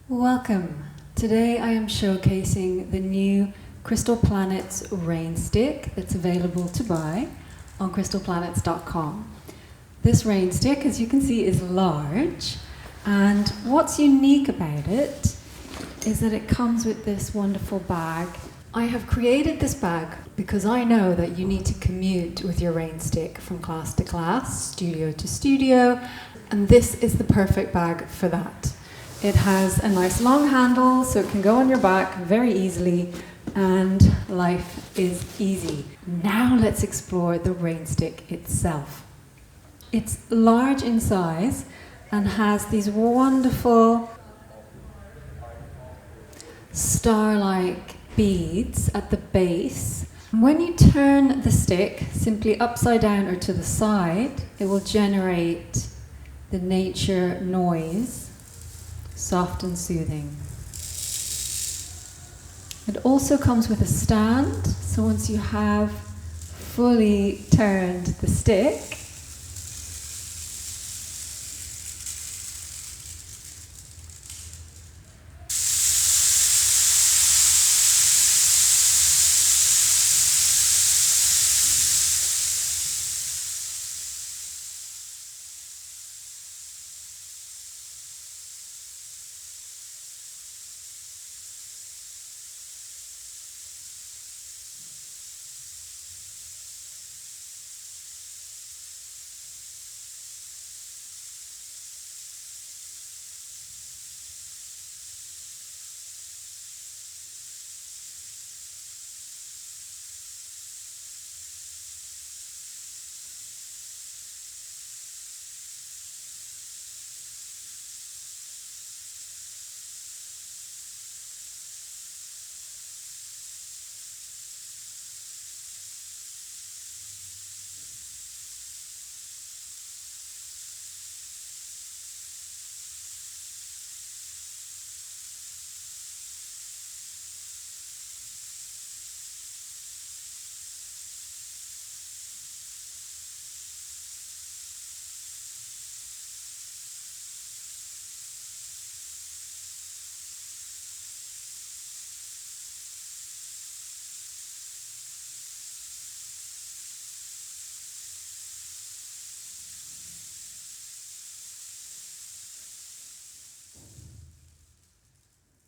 Welcome. Today I am showcasing the new Crystal Planets Rainstick that's available to buy on crystalplanets.com. This rainstick, as you can see, is large, and what's unique about it is that it comes with this wonderful bag. I have created this bag because I know that you need to commute with your rainstick from class to class, studio to studio, and this is the perfect bag for that. It has a nice long handle, so it can go on your back very easily, and life is easy. Now let's explore the rainstick itself. It's large in size and has these wonderful star-like beads at the base. When you turn the stick simply upside down or to the side, it will generate the nature noise, soft and soothing. It also comes with a stand, so once you have fully turned the stick,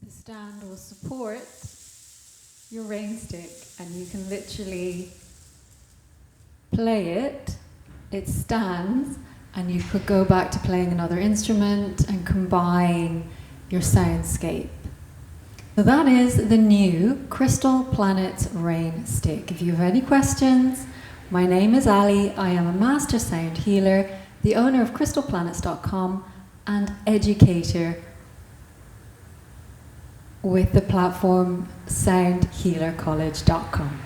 the stand will support your rainstick, and you can literally play it. It stands, and you could go back to playing another instrument and combine your soundscape. So that is the new Crystal Planets Rainstick. If you have any questions, my name is Ali. I am a master sound healer, the owner of crystalplanets.com, and educator with the platform soundhealercollege.com.